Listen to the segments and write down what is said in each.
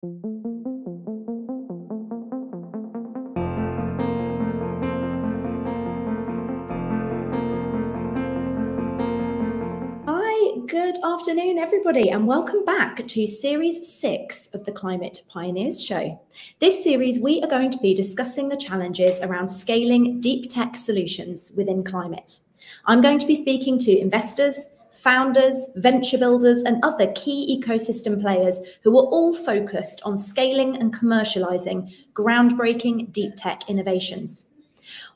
Good afternoon, everybody, and welcome back to Series 6 of the Climate Pioneers Show. This series, we are going to be discussing the challenges around scaling deep tech solutions within climate. I'm going to be speaking to investors, founders, venture builders, and other key ecosystem players who are all focused on scaling and commercializing groundbreaking deep tech innovations.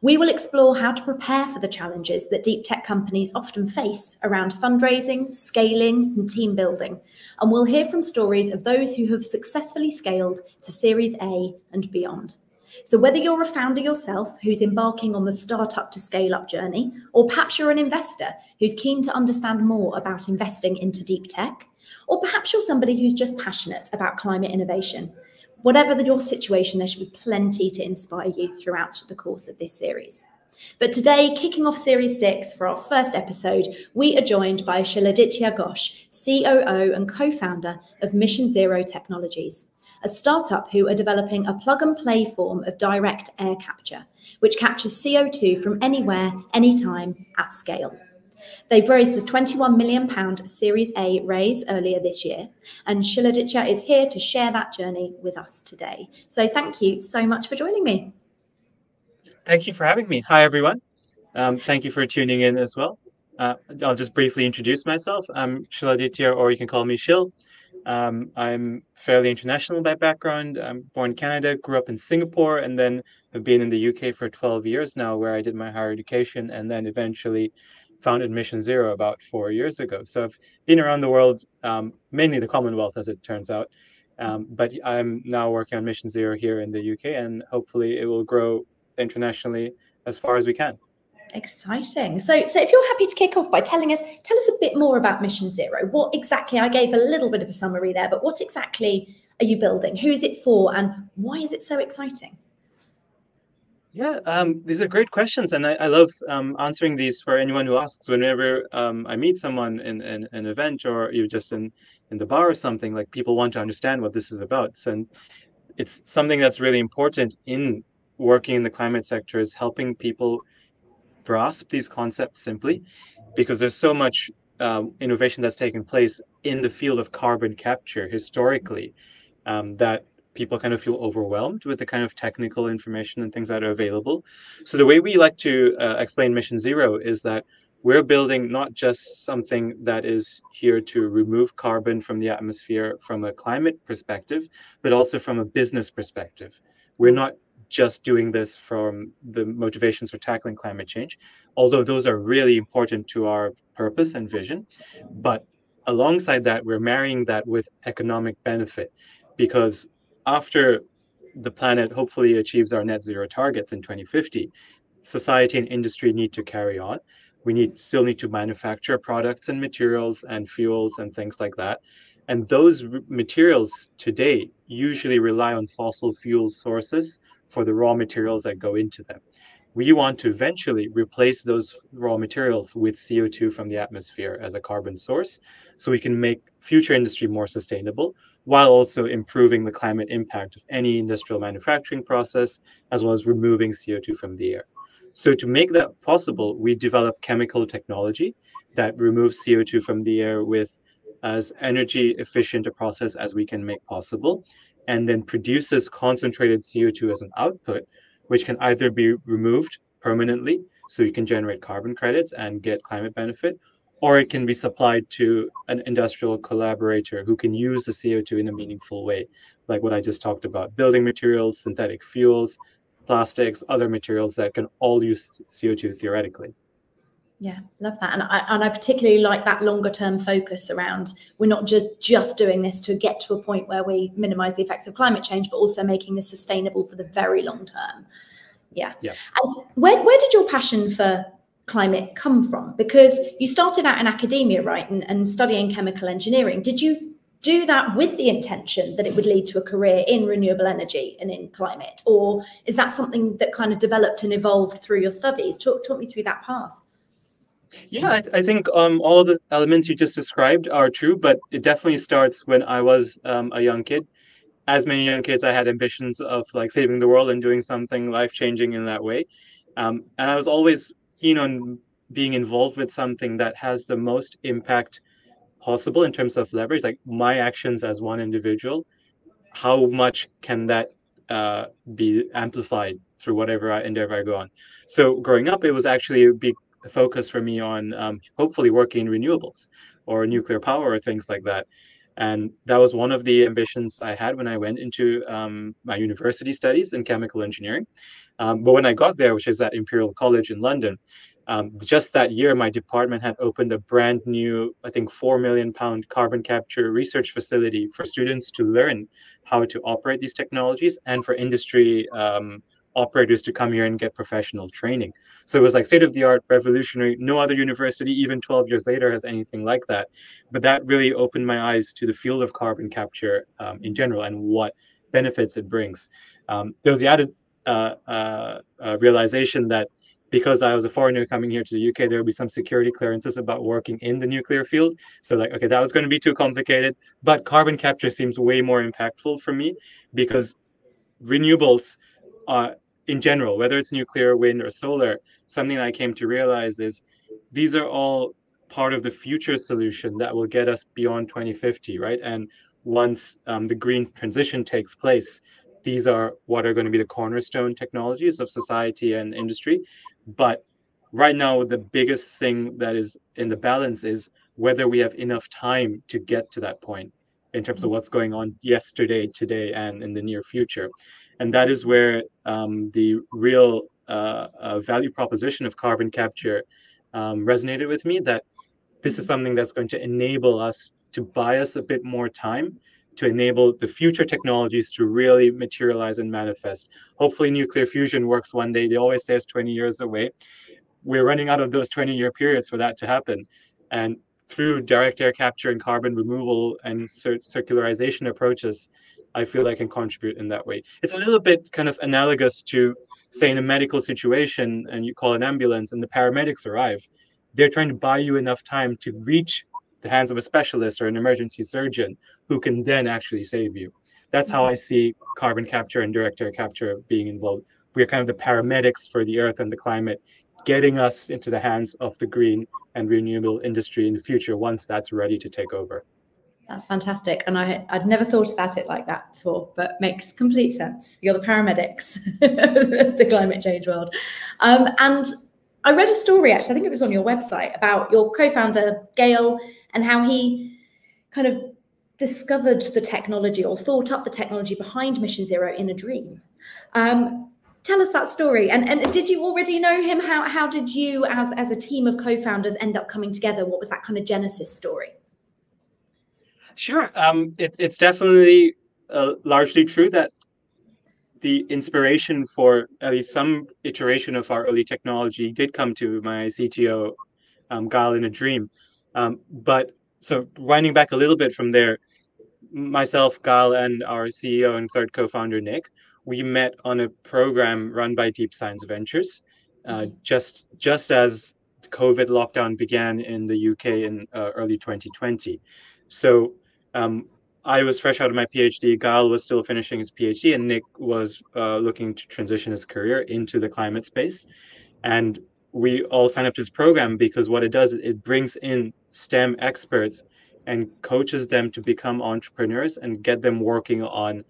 We will explore how to prepare for the challenges that deep tech companies often face around fundraising, scaling, and team building. And we'll hear from stories of those who have successfully scaled to Series A and beyond. So whether you're a founder yourself who's embarking on the startup to scale up journey, or perhaps you're an investor who's keen to understand more about investing into deep tech, or perhaps you're somebody who's just passionate about climate innovation, whatever your situation, there should be plenty to inspire you throughout the course of this series. But today, kicking off Series 6 for our first episode, we are joined by Shiladitya Ghosh, COO and co-founder of Mission Zero Technologies, a startup who are developing a plug-and-play form of direct air capture, which captures CO2 from anywhere, anytime, at scale. They've raised a £21 million Series A raise earlier this year, and Shiladitya is here to share that journey with us today. So thank you so much for joining me. Thank you for having me. Hi, everyone. Thank you for tuning in as well. I'll just briefly introduce myself. I'm Shiladitya, or you can call me Shil. I'm fairly international by background. I'm born in Canada, grew up in Singapore, and then have been in the UK for 12 years now, where I did my higher education, and then eventually founded Mission Zero about 4 years ago. So I've been around the world, mainly the Commonwealth, as it turns out. But I'm now working on Mission Zero here in the UK, and hopefully it will grow internationally as far as we can. Exciting. So if you're happy to kick off by tell us a bit more about Mission Zero. What exactly, I gave a little bit of a summary there, but what exactly are you building? Who is it for, and why is it so exciting? Yeah, these are great questions, and I love answering these for anyone who asks. Whenever I meet someone in an event, or you're just in the bar or something, like, people want to understand what this is about. So it's something that's really important in working in the climate sector, is helping people grasp these concepts simply, because there's so much innovation that's taken place in the field of carbon capture historically, that people kind of feel overwhelmed with the kind of technical information and things that are available. So the way we like to explain Mission Zero is that we're building not just something that is here to remove carbon from the atmosphere from a climate perspective, but also from a business perspective. We're not just doing this from the motivations for tackling climate change, although those are really important to our purpose and vision. But alongside that, we're marrying that with economic benefit, because after the planet hopefully achieves our net zero targets in 2050, society and industry need to carry on. We still need to manufacture products and materials and fuels and things like that. And those materials today usually rely on fossil fuel sources for the raw materials that go into them. We want to eventually replace those raw materials with CO2 from the atmosphere as a carbon source, so we can make future industry more sustainable, while also improving the climate impact of any industrial manufacturing process, as well as removing CO2 from the air. So to make that possible, we develop chemical technology that removes CO2 from the air with as energy efficient a process as we can make possible, and then produces concentrated CO2 as an output, which can either be removed permanently, so you can generate carbon credits and get climate benefit, or it can be supplied to an industrial collaborator who can use the CO2 in a meaningful way, like what I just talked about: building materials, synthetic fuels, plastics, other materials that can all use CO2 theoretically. Yeah, love that. And I particularly like that longer term focus around, we're not just doing this to get to a point where we minimize the effects of climate change, but also making this sustainable for the very long term. Yeah. And where did your passion for climate come from? Because you started out in academia, right, and studying chemical engineering. Did you do that with the intention that it would lead to a career in renewable energy and in climate? Or is that something that kind of developed and evolved through your studies? Talk me through that path. Yeah, I think all of the elements you just described are true, but it definitely starts when I was a young kid. as many young kids, I had ambitions of like saving the world and doing something life-changing in that way. And I was always keen on being involved with something that has the most impact possible in terms of leverage, like my actions as one individual. How much can that uh, be amplified through whatever endeavor I go on? So growing up, it was actually a big focus for me on hopefully working in renewables or nuclear power or things like that. And that was one of the ambitions I had when I went into my university studies in chemical engineering. But when I got there, which is at Imperial College in London, just that year, my department had opened a brand new, I think, £4 million carbon capture research facility for students to learn how to operate these technologies and for industry operators to come here and get professional training. So it was like state of the art, revolutionary. No other university, even 12 years later, has anything like that. But that really opened my eyes to the field of carbon capture in general and what benefits it brings. There was the added realization that because I was a foreigner coming here to the UK, there would be some security clearances about working in the nuclear field. So like, okay, that was going to be too complicated. But carbon capture seems way more impactful for me because renewables in general, whether it's nuclear, wind, or solar, something I came to realize is these are all part of the future solution that will get us beyond 2050, right? And once the green transition takes place, these are what are going to be the cornerstone technologies of society and industry. But right now, the biggest thing that is in the balance is whether we have enough time to get to that point in terms of what's going on yesterday, today, and in the near future. And that is where the real value proposition of carbon capture resonated with me, that this is something that's going to enable us to buy us a bit more time to enable the future technologies to really materialize and manifest. Hopefully nuclear fusion works one day. They always say it's 20 years away. We're running out of those 20-year periods for that to happen. And through direct air capture and carbon removal and circularization approaches, I feel I can contribute in that way. It's a little bit kind of analogous to, say, in a medical situation and you call an ambulance and the paramedics arrive. They're trying to buy you enough time to reach the hands of a specialist or an emergency surgeon who can then actually save you. That's how I see carbon capture and direct air capture being involved. We're kind of the paramedics for the earth and the climate, getting us into the hands of the green and renewable industry in the future once that's ready to take over. That's fantastic. And I'd never thought about it like that before, but makes complete sense. You're the paramedics of the climate change world. And I read a story, actually, I think it was on your website, about your co-founder, Gail, and how he kind of discovered the technology or thought up the technology behind Mission Zero in a dream. Tell us that story. And did you already know him? How did you, as a team of co-founders, end up coming together? What was that kind of genesis story? Sure. It's definitely largely true that the inspiration for at least some iteration of our early technology did come to my CTO, Gal, in a dream. But so winding back a little bit from there, myself, Gal, and our CEO and third co-founder, Nick, we met on a program run by Deep Science Ventures, just as the COVID lockdown began in the UK in early 2020. So I was fresh out of my PhD. Gal was still finishing his PhD, and Nick was looking to transition his career into the climate space. And we all signed up to this program because what it does, it brings in STEM experts and coaches them to become entrepreneurs and get them working on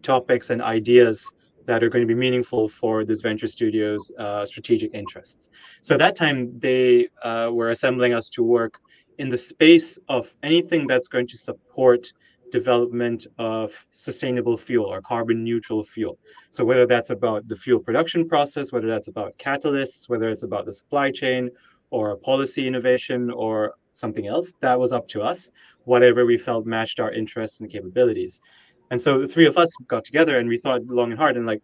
topics and ideas that are going to be meaningful for this venture studio's strategic interests. So at that time, they were assembling us to work in the space of anything that's going to support development of sustainable fuel or carbon neutral fuel. So whether that's about the fuel production process, whether that's about catalysts, whether it's about the supply chain or policy innovation or something else, that was up to us, whatever we felt matched our interests and capabilities. And so the three of us got together and we thought long and hard. And like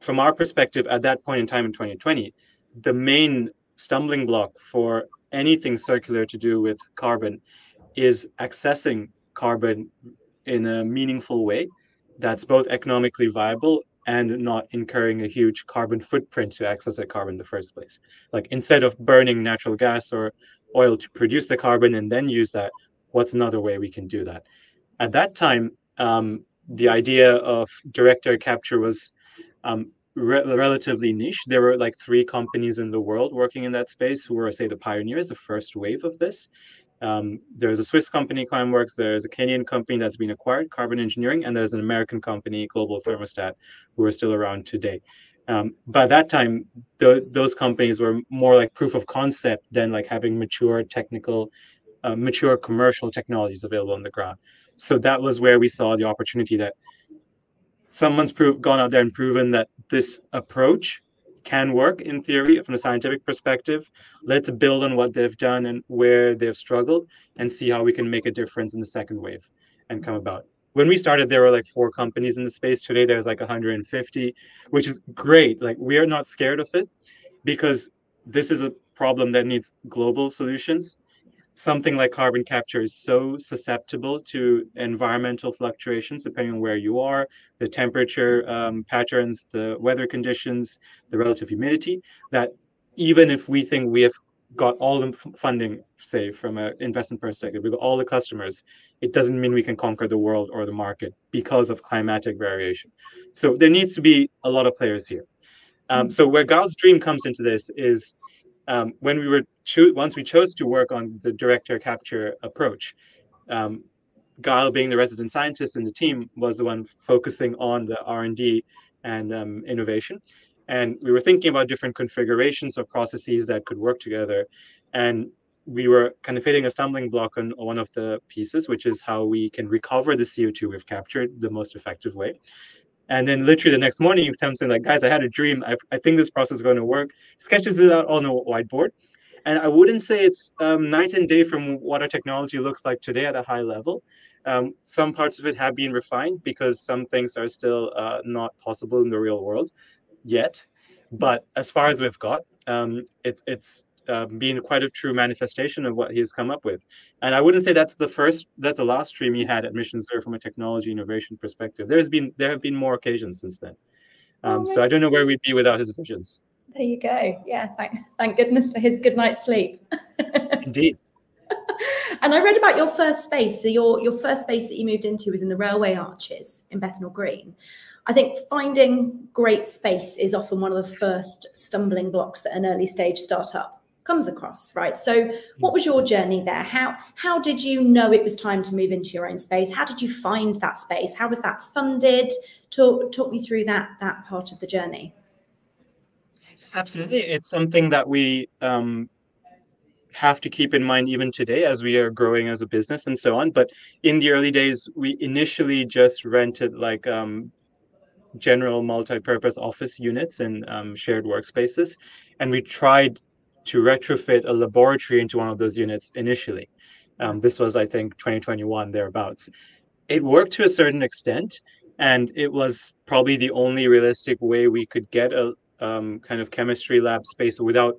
from our perspective at that point in time in 2020, the main stumbling block for anything circular to do with carbon is accessing carbon in a meaningful way that's both economically viable and not incurring a huge carbon footprint to access that carbon in the first place. Like instead of burning natural gas or oil to produce the carbon and then use that, what's another way we can do that? At that time, the idea of director capture was relatively niche. There were like 3 companies in the world working in that space who were, say, the pioneers, the first wave of this. There's a Swiss company, Climeworks. There's a Kenyan company that's been acquired, Carbon Engineering, and there's an American company, Global Thermostat, who are still around today. By that time, those companies were more like proof of concept than like having mature technical, mature commercial technologies available on the ground. So that was where we saw the opportunity that someone's gone out there and proven that this approach can work in theory from a scientific perspective. Let's build on what they've done and where they've struggled and see how we can make a difference in the second wave and come about. When we started, there were like 4 companies in the space. Today, there's like 150, which is great. Like, we are not scared of it because this is a problem that needs global solutions. Something like carbon capture is so susceptible to environmental fluctuations depending on where you are, the temperature patterns, the weather conditions, the relative humidity, that even if we think we have got all the funding, say, from an investment perspective, we've got all the customers, it doesn't mean we can conquer the world or the market because of climatic variation. So there needs to be a lot of players here. So where Gal's dream comes into this is when we were once we chose to work on the director capture approach, Guile, being the resident scientist in the team, was the one focusing on the R&D and innovation. And we were thinking about different configurations of processes that could work together. And we were kind of hitting a stumbling block on one of the pieces, which is how we can recover the CO2 we've captured the most effective way. And then literally the next morning, he comes in like, guys, I had a dream. I think this process is going to work. Sketches it out on a whiteboard. And I wouldn't say it's night and day from what our technology looks like today at a high level. Some parts of it have been refined because some things are still not possible in the real world yet. But as far as we've got, it's been quite a true manifestation of what he's come up with. And I wouldn't say that's the last stream he had at Mission Zero from a technology innovation perspective. There have been more occasions since then. So I don't know where we'd be without his visions. There you go. Yeah, thank goodness for his good night's sleep. Indeed. And I read about your first space. So your first space that you moved into was in the railway arches in Bethnal Green. I think finding great space is often one of the first stumbling blocks that an early stage startup comes across, right? So what was your journey there? How did you know it was time to move into your own space? How did you find that space? How was that funded? Talk me through that part of the journey. Absolutely. It's something that we have to keep in mind even today as we are growing as a business and so on. But in the early days, we initially just rented like general multi-purpose office units and shared workspaces. And we tried to retrofit a laboratory into one of those units initially. This was, I think, 2021, thereabouts. It worked to a certain extent, and it was probably the only realistic way we could get a kind of chemistry lab space without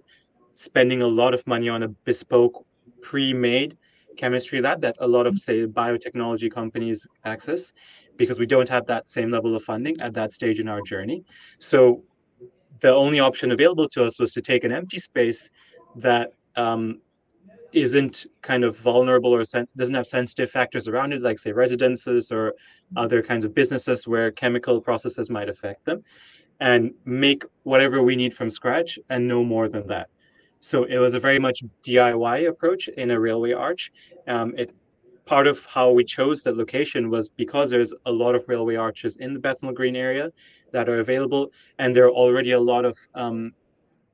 spending a lot of money on a bespoke, pre-made chemistry lab that a lot of, say, biotechnology companies access, because we don't have that same level of funding at that stage in our journey. So the only option available to us was to take an empty space that isn't kind of vulnerable or doesn't have sensitive factors around it, like, say, residences or other kinds of businesses where chemical processes might affect them, and make whatever we need from scratch and no more than that. So it was a very much DIY approach in a railway arch. Part of how we chose that location was because there's a lot of railway arches in the Bethnal Green area that are available, and there are already a lot of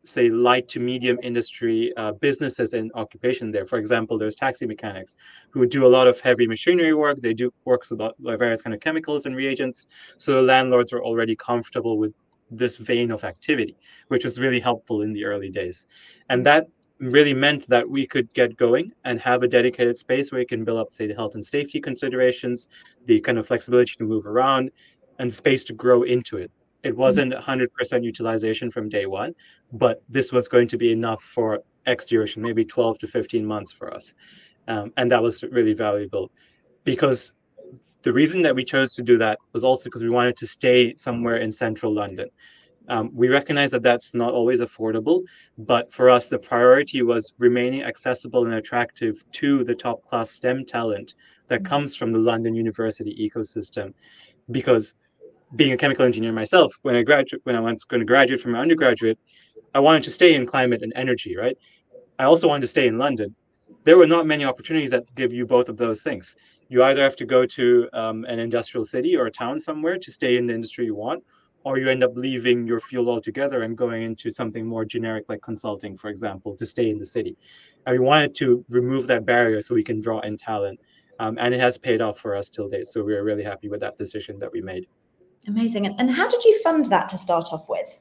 say, light to medium industry businesses and occupation there. For example, there's taxi mechanics who do a lot of heavy machinery work. They do works with various kind of chemicals and reagents. So the landlords are already comfortable with this vein of activity, which was really helpful in the early days. And that really meant that we could get going and have a dedicated space where you can build up, say, the health and safety considerations, the kind of flexibility to move around, and space to grow into it. It wasn't 100% utilization from day one, but this was going to be enough for X duration, maybe 12 to 15 months for us. And that was really valuable, because the reason that we chose to do that was also because we wanted to stay somewhere in central London. We recognize that that's not always affordable, but for us, the priority was remaining accessible and attractive to the top class STEM talent that comes from the London university ecosystem. because being a chemical engineer myself, when I was going to graduate from my undergraduate, I wanted to stay in climate and energy, right? I also wanted to stay in London. There were not many opportunities that give you both of those things. You either have to go to an industrial city or a town somewhere to stay in the industry you want, or you end up leaving your field altogether and going into something more generic like consulting, for example, to stay in the city. And we wanted to remove that barrier so we can draw in talent. And it has paid off for us till date. So we're really happy with that decision that we made. Amazing. And how did you fund that to start off with?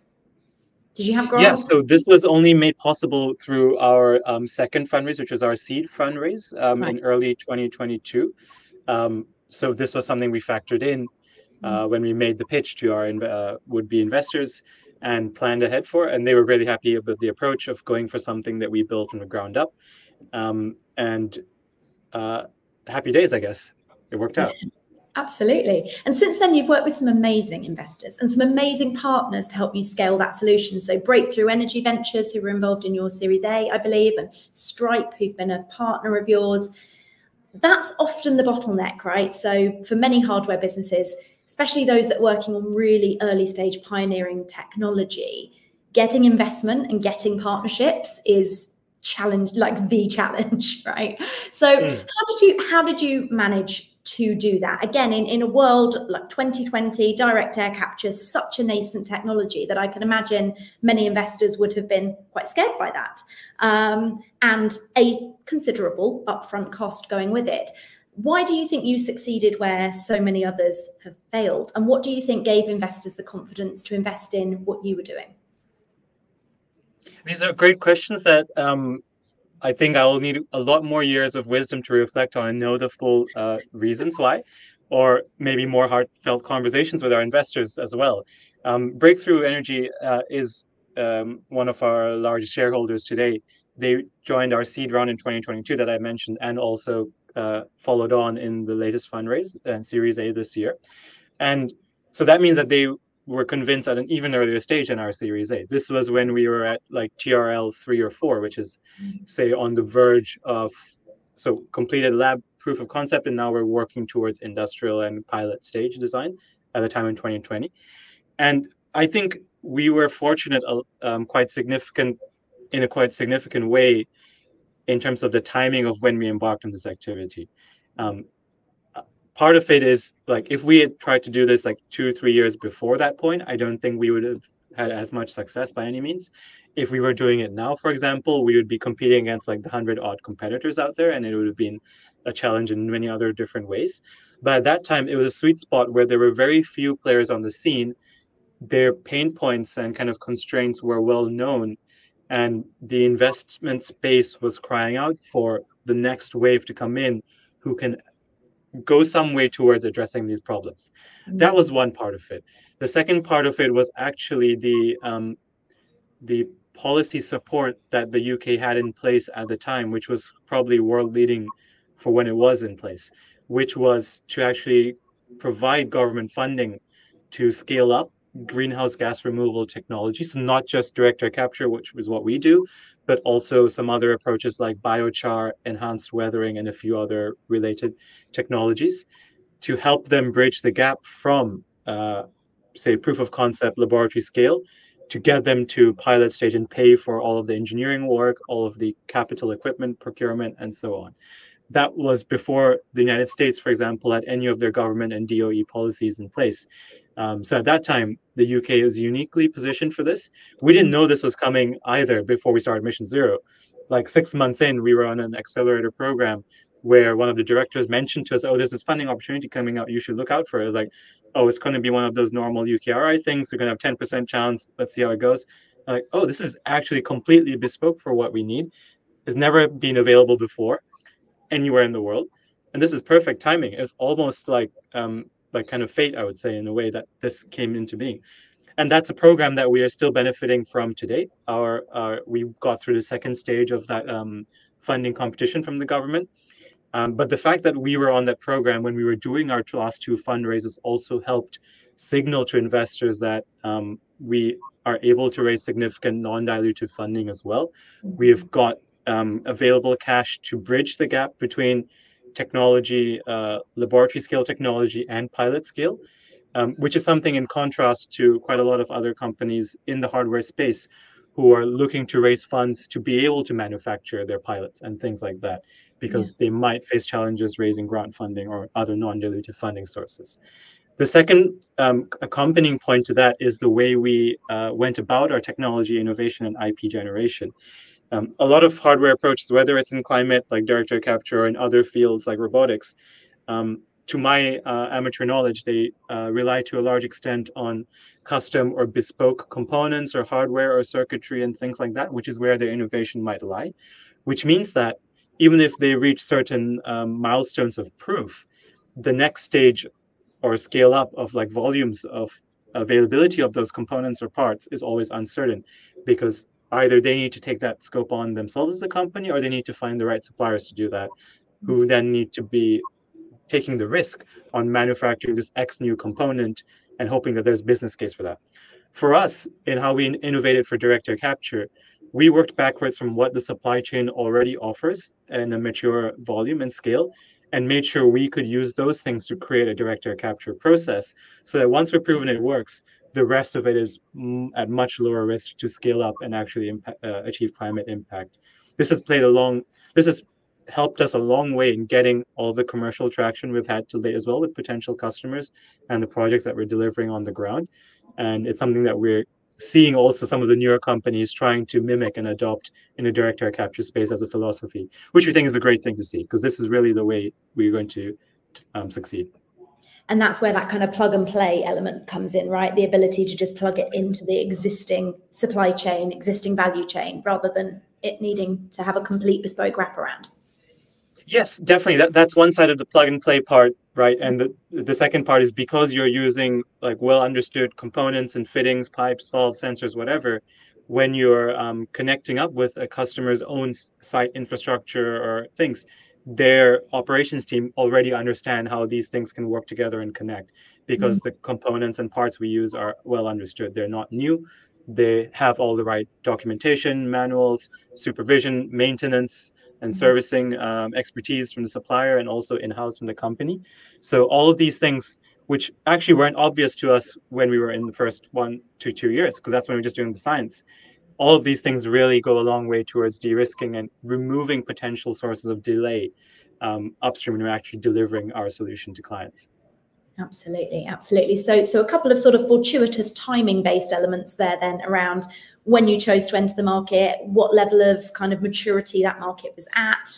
Did you have Yeah, grants? so this was only made possible through our second fundraise, which was our seed fundraise Right. in early 2022. So this was something we factored in when we made the pitch to our would-be investors and planned ahead for, and they were really happy with the approach of going for something that we built from the ground up. And happy days, I guess. It worked Yeah. out. Absolutely. And since then, you've worked with some amazing investors and some amazing partners to help you scale that solution. So Breakthrough Energy Ventures, who were involved in your Series A, I believe, and Stripe, who've been a partner of yours. That's often the bottleneck, right? So for many hardware businesses, especially those that are working on really early stage pioneering technology, getting investment and getting partnerships is the challenge, right? So how did you manage to do that? Again, in a world like 2020, direct air capture is such a nascent technology that I can imagine many investors would have been quite scared by that. And a considerable upfront cost going with it. Why do you think you succeeded where so many others have failed? And what do you think gave investors the confidence to invest in what you were doing? These are great questions that I think I will need a lot more years of wisdom to reflect on and know the full reasons why, or maybe more heartfelt conversations with our investors as well. Breakthrough Energy is one of our largest shareholders today. They joined our seed round in 2022 that I mentioned, and also followed on in the latest fundraise and Series A this year. And so that means that they were convinced at an even earlier stage in our Series A. This was when we were at like TRL 3 or 4, which is, say, on the verge of, so completed lab proof of concept, and now we're working towards industrial and pilot stage design at the time in 2020. And I think we were fortunate, in a quite significant way in terms of the timing of when we embarked on this activity. Part of it is like if we had tried to do this like 2-3 years before that point, I don't think we would have had as much success by any means. If we were doing it now, for example, we would be competing against like the 100-odd competitors out there, and it would have been a challenge in many other different ways. But at that time, it was a sweet spot where there were very few players on the scene. Their pain points and kind of constraints were well known, and the investment space was crying out for the next wave to come in who can go some way towards addressing these problems. That was one part of it. The second part of it was actually the policy support that the UK had in place at the time, which was probably world leading for when it was in place, which was to actually provide government funding to scale up greenhouse gas removal technology. So not just direct air capture, which is what we do, but also some other approaches like biochar, enhanced weathering, and a few other related technologies to help them bridge the gap from, say, proof of concept laboratory scale to get them to pilot stage and pay for all of the engineering work, all of the capital equipment procurement, and so on. That was before the United States, for example, had any of their government and DOE policies in place. So at that time, the UK was uniquely positioned for this. We didn't know this was coming either before we started Mission Zero. Like 6 months in, we were on an accelerator program where one of the directors mentioned to us, "Oh, there's this funding opportunity coming out. You should look out for it." It was like, "Oh, it's going to be one of those normal UKRI things. We're going to have 10% chance. Let's see how it goes." Like, "Oh, this is actually completely bespoke for what we need. It's never been available before anywhere in the world, and this is perfect timing." It's almost like kind of fate, I would say, in a way that this came into being. And that's a program that we are still benefiting from today. We got through the second stage of that funding competition from the government. But the fact that we were on that program when we were doing our last two fundraisers also helped signal to investors that we are able to raise significant non-dilutive funding as well. We have got available cash to bridge the gap between technology, laboratory scale technology, and pilot scale. which is something in contrast to quite a lot of other companies in the hardware space who are looking to raise funds to be able to manufacture their pilots and things like that, because they might face challenges raising grant funding or other non-dilutive funding sources. The second accompanying point to that is the way we went about our technology innovation and IP generation. A lot of hardware approaches, whether it's in climate, like director capture, or in other fields like robotics, to my amateur knowledge, they rely to a large extent on custom or bespoke components or hardware or circuitry and things like that, which is where their innovation might lie, which means that even if they reach certain milestones of proof, the next stage or scale up of like volumes of availability of those components or parts is always uncertain, because either they need to take that scope on themselves as a company, or they need to find the right suppliers to do that, who then need to be taking the risk on manufacturing this X new component and hoping that there's business case for that. For us, in how we innovated for direct air capture, we worked backwards from what the supply chain already offers in a mature volume and scale, and made sure we could use those things to create a direct air capture process, so that once we've proven it works, the rest of it is at much lower risk to scale up and actually achieve climate impact. This has played a long, this has helped us a long way in getting all the commercial traction we've had to date as well with potential customers and the projects that we're delivering on the ground. And it's something that we're seeing also some of the newer companies trying to mimic and adopt in the direct air capture space as a philosophy, which we think is a great thing to see, because this is really the way we're going to succeed. And that's where that kind of plug and play element comes in, right? The ability to just plug it into the existing supply chain, existing value chain, rather than it needing to have a complete bespoke wraparound. Yes, definitely. That's one side of the plug and play part, right? And the second part is, because you're using like well understood components and fittings, pipes, valves, sensors, whatever, when you're connecting up with a customer's own site infrastructure or things, their operations team already understand how these things can work together and connect, because the components and parts we use are well understood. They're not new. They have all the right documentation, manuals, supervision, maintenance, and servicing expertise from the supplier, and also in-house from the company. So all of these things, which actually weren't obvious to us when we were in the first 1 to 2 years, because that's when we were just doing the science, all of these things really go a long way towards de-risking and removing potential sources of delay upstream when we're actually delivering our solution to clients. Absolutely, absolutely. So a couple of sort of fortuitous timing-based elements there then around when you chose to enter the market, what level of kind of maturity that market was at,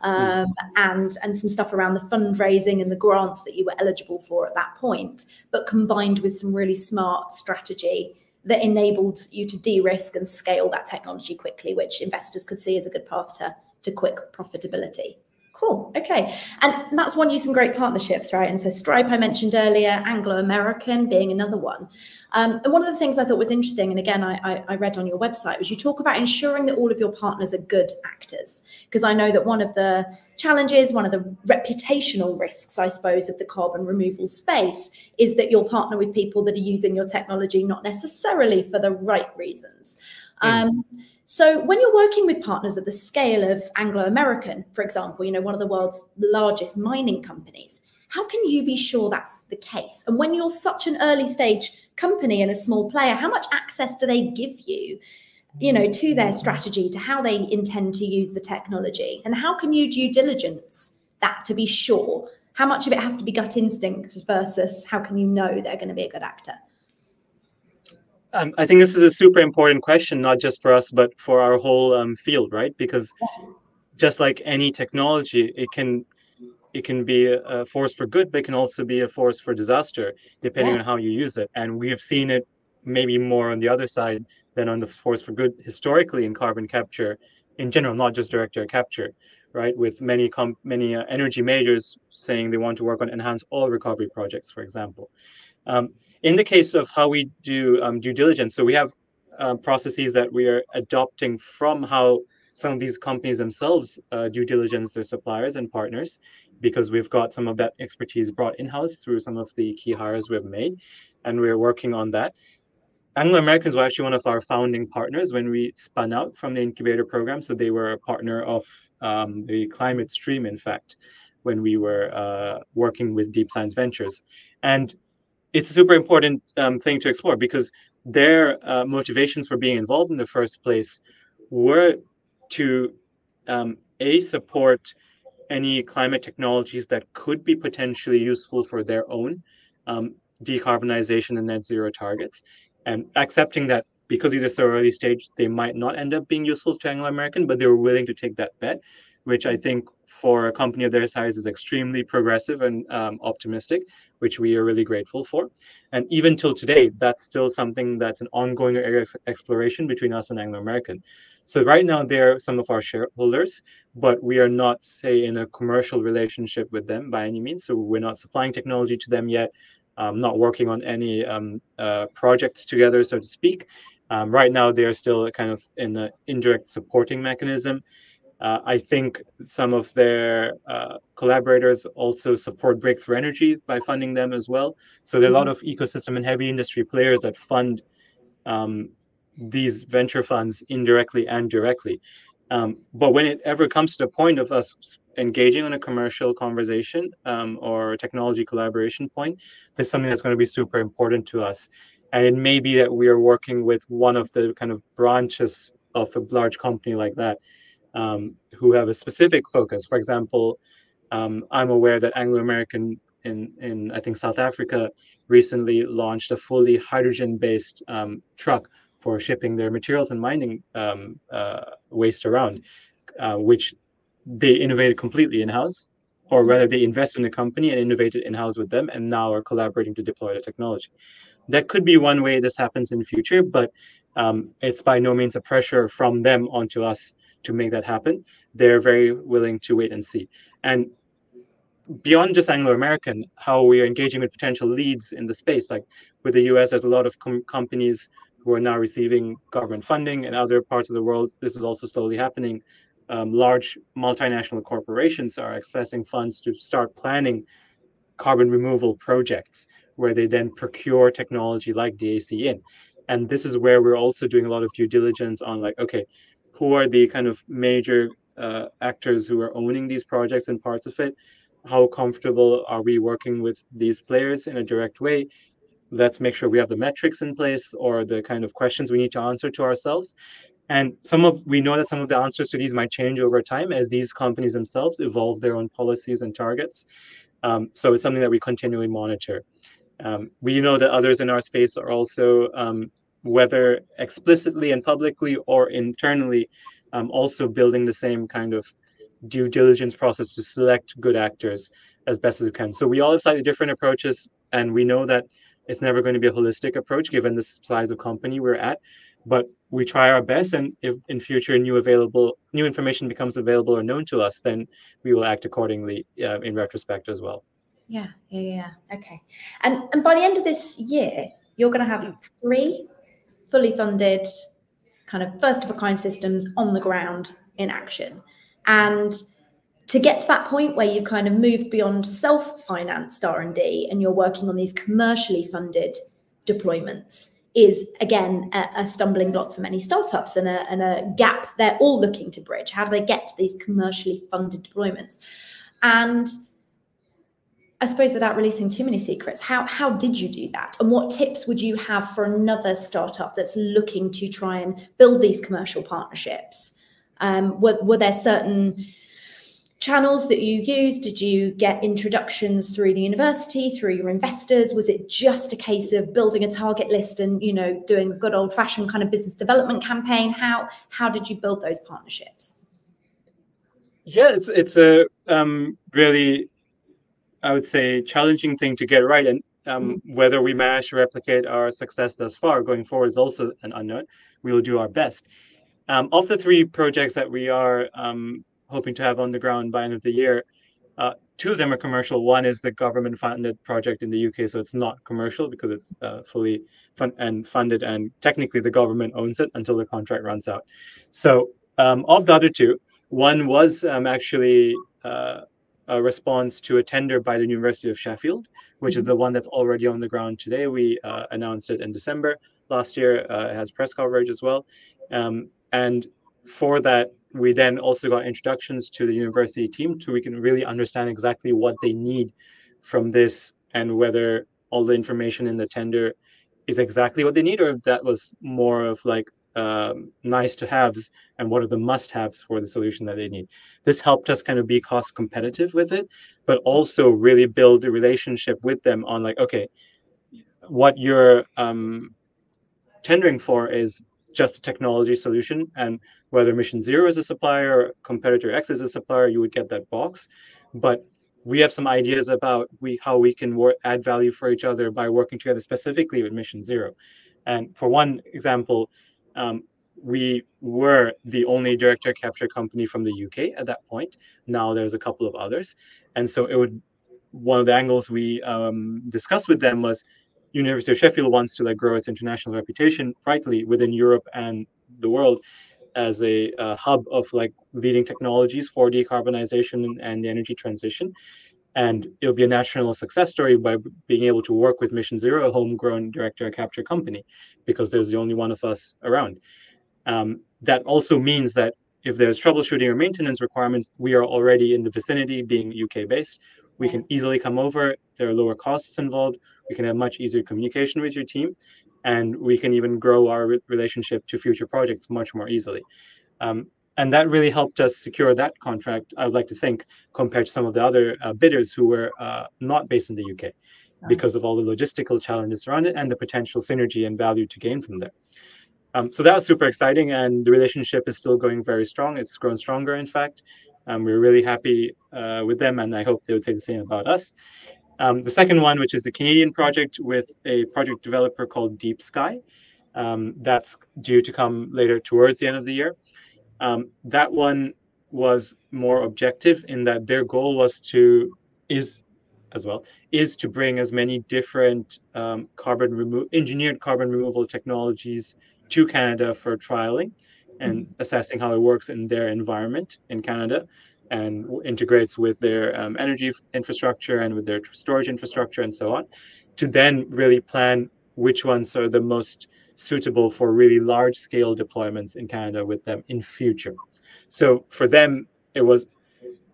and some stuff around the fundraising and the grants that you were eligible for at that point, but combined with some really smart strategy that enabled you to de-risk and scale that technology quickly, which investors could see as a good path to quick profitability. Cool. Okay. And that's won you some great partnerships, right? And so Stripe, I mentioned earlier, Anglo-American being another one. And one of the things I thought was interesting, and again, I read on your website, was you talk about ensuring that all of your partners are good actors. Because I know that one of the challenges, one of the reputational risks, I suppose, of the carbon removal space is that you'll partner with people that are using your technology not necessarily for the right reasons. So when you're working with partners at the scale of Anglo-American, for example, you know, one of the world's largest mining companies, how can you be sure that's the case? And when you're such an early stage company and a small player, how much access do they give you, you know, to their strategy, to how they intend to use the technology? And how can you due diligence that to be sure? How much of it has to be gut instinct versus how can you know they're going to be a good actor? I think this is a super important question, not just for us, but for our whole field, right? Because just like any technology, it can be a force for good, but it can also be a force for disaster, depending on how you use it. And we have seen it maybe more on the other side than on the force for good historically in carbon capture in general, not just direct air capture, right? With many energy majors saying they want to work on enhanced oil recovery projects, for example. In the case of how we do due diligence, so we have processes that we are adopting from how some of these companies themselves due diligence their suppliers and partners, because we've got some of that expertise brought in-house through some of the key hires we've made, and we're working on that. Anglo-Americans were actually one of our founding partners when we spun out from the incubator program. So they were a partner of the climate stream, in fact, when we were working with Deep Science Ventures. And it's a super important thing to explore, because their motivations for being involved in the first place were to support any climate technologies that could be potentially useful for their own um, decarbonization and net zero targets, and accepting that because these are so early stage, they might not end up being useful to Anglo American, but they were willing to take that bet, which I think for a company of their size is extremely progressive and optimistic, which we are really grateful for. And even till today, that's still something that's an ongoing area of exploration between us and Anglo American. So right now, they're some of our shareholders, but we are not, say, in a commercial relationship with them by any means. So we're not supplying technology to them yet, not working on any projects together, so to speak. Right now, they are still kind of in an indirect supporting mechanism. I think some of their collaborators also support Breakthrough Energy by funding them as well. So there are a lot of ecosystem and heavy industry players that fund um, these venture funds indirectly and directly. But when it ever comes to the point of us engaging on a commercial conversation or technology collaboration point, there's something that's going to be super important to us. And it may be that we are working with one of the kind of branches of a large company like that, who have a specific focus. For example, I'm aware that Anglo American in I think South Africa recently launched a fully hydrogen-based truck for shipping their materials and mining waste around, which they innovated completely in-house, or rather they invested in the company and innovated in-house with them, and now are collaborating to deploy the technology. That could be one way this happens in future, but it's by no means a pressure from them onto us to make that happen. They're very willing to wait and see. And beyond just Anglo-American, how we are engaging with potential leads in the space. Like with the US, there's a lot of companies who are now receiving government funding. In other parts of the world, this is also slowly happening. Large multinational corporations are accessing funds to start planning carbon removal projects, where they then procure technology like DAC in. And this is where we're also doing a lot of due diligence on, like, okay, who are the kind of major actors who are owning these projects and parts of it? How comfortable are we working with these players in a direct way? Let's make sure we have the metrics in place, or the kind of questions we need to answer to ourselves. And we know that some of the answers to these might change over time as these companies themselves evolve their own policies and targets. So it's something that we continually monitor. We know that others in our space are also, whether explicitly and publicly or internally, also building the same kind of due diligence process to select good actors as best as we can. So we all have slightly different approaches, and we know that it's never going to be a holistic approach given the size of company we're at. But we try our best, and if in future new information becomes available or known to us, then we will act accordingly in retrospect as well. Yeah. Okay. And by the end of this year, you're going to have 3 fully funded kind of first of a kind systems on the ground in action. And to get to that point where you've kind of moved beyond self-financed R&D and you're working on these commercially funded deployments is, again, a stumbling block for many startups, and a gap they're all looking to bridge. How do they get to these commercially funded deployments? And I suppose, without releasing too many secrets, how did you do that? And what tips would you have for another startup that's looking to try and build these commercial partnerships? Were there certain channels that you used? Did you get introductions through the university, through your investors? Was it just a case of building a target list and, doing a good old fashioned kind of business development campaign? How did you build those partnerships? Yeah, it's a really, I would say, challenging thing to get right. And whether we manage to replicate our success thus far going forward is also an unknown. We will do our best. Of the 3 projects that we are hoping to have on the ground by end of the year, 2 of them are commercial. One is the government-funded project in the UK, so it's not commercial because it's fully funded, and technically the government owns it until the contract runs out. So of the other 2, one was actually a response to a tender by the University of Sheffield, which is the one that's already on the ground today. We announced it in December last year. It has press coverage as well. And for that, we then also got introductions to the university team so we can really understand exactly what they need from this, and whether all the information in the tender is exactly what they need, or if that was more of like nice to haves and what are the must haves for the solution that they need. This helped us kind of be cost competitive with it, but also really build a relationship with them on like, okay, what you're tendering for is just a technology solution, and whether Mission Zero is a supplier or competitor X is a supplier, you would get that box. But we have some ideas about how we can add value for each other by working together specifically with Mission Zero. And for one example, we were the only director capture company from the UK at that point. Now there's a couple of others, and so it would. One of the angles we discussed with them was University of Sheffield wants to like grow its international reputation rightly within Europe and the world as a hub of like leading technologies for decarbonization and the energy transition. And it'll be a national success story by being able to work with Mission Zero, a homegrown direct air capture company, because there's the only one of us around. That also means that if there's troubleshooting or maintenance requirements, we are already in the vicinity, being UK based. We can easily come over. There are lower costs involved. We can have much easier communication with your team, and we can even grow our relationship to future projects much more easily. And that really helped us secure that contract, I would like to think, compared to some of the other bidders who were not based in the UK, because of all the logistical challenges around it and the potential synergy and value to gain from there. So that was super exciting, and the relationship is still going very strong. It's grown stronger, in fact. We're really happy with them, and I hope they would say the same about us. The second one, which is the Canadian project with a project developer called Deep Sky, that's due to come later towards the end of the year. That one was more objective in that their goal was is to bring as many different engineered carbon removal technologies to Canada for trialing and assessing how it works in their environment in Canada, and integrates with their energy infrastructure and with their storage infrastructure and so on, to then really plan which ones are the most suitable for really large scale deployments in Canada with them in future. So for them, it was,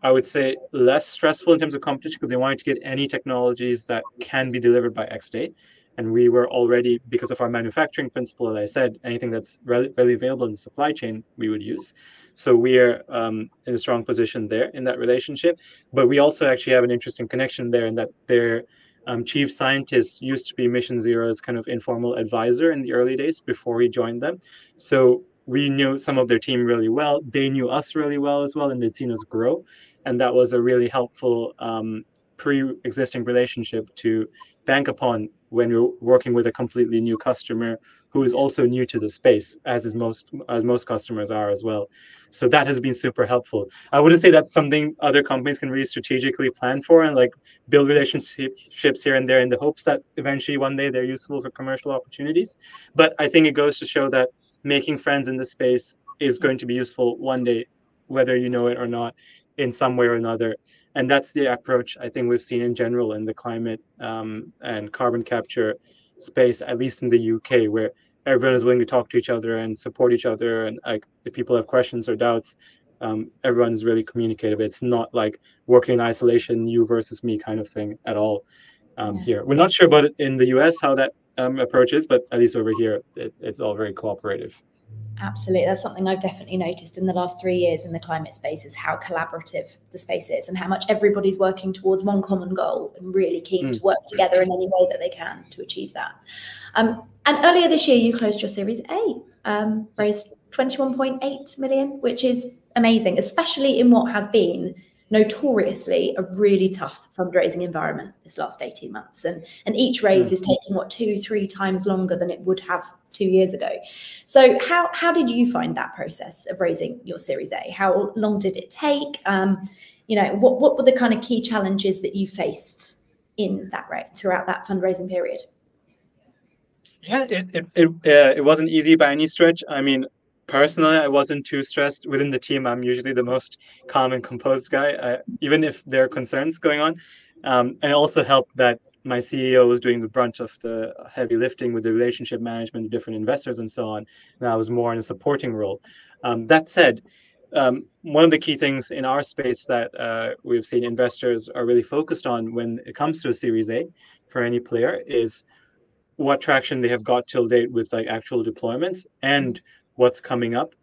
I would say, less stressful in terms of competition because they wanted to get any technologies that can be delivered by X date. And we were already, because of our manufacturing principle, as I said, anything that's readily available in the supply chain, we would use. So we are in a strong position there in that relationship. But we also actually have an interesting connection there in that their chief scientist used to be Mission Zero's kind of informal advisor in the early days before he joined them. So we knew some of their team really well. They knew us really well as well, and they'd seen us grow. And that was a really helpful pre-existing relationship to bank upon when you're working with a completely new customer who is also new to the space, as most customers are as well. So that has been super helpful. I wouldn't say that's something other companies can really strategically plan for and like build relationships here and there in the hopes that eventually one day they're useful for commercial opportunities. But I think it goes to show that making friends in the space is going to be useful one day, whether you know it or not, in some way or another. And that's the approach I think we've seen in general in the climate and carbon capture space, at least in the UK, where everyone is willing to talk to each other and support each other. And like if people have questions or doubts, everyone is really communicative. It's not like working in isolation, you versus me kind of thing at all here. We're not sure about it in the US, how that approach is, but at least over here, it's all very cooperative. Absolutely. That's something I've definitely noticed in the last 3 years in the climate space, is how collaborative the space is and how much everybody's working towards one common goal and really keen to work together in any way that they can to achieve that. And earlier this year, you closed your Series A, raised 21.8 million, which is amazing, especially in what has been notoriously a really tough fundraising environment this last 18 months. And each raise is taking, 2-3 times longer than it would have 2 years ago. So how did you find that process of raising your Series A? How long did it take? What were the kind of key challenges that you faced in that throughout that fundraising period? Yeah, it wasn't easy by any stretch. I mean, personally, I wasn't too stressed. Within the team, I'm usually the most calm and composed guy, even if there are concerns going on. And it also helped that my CEO was doing the brunt of the heavy lifting with the relationship management, different investors, and so on. And I was more in a supporting role. That said, one of the key things in our space that we've seen investors are really focused on when it comes to a Series A for any player is what traction they have got till date with like actual deployments and what's coming up,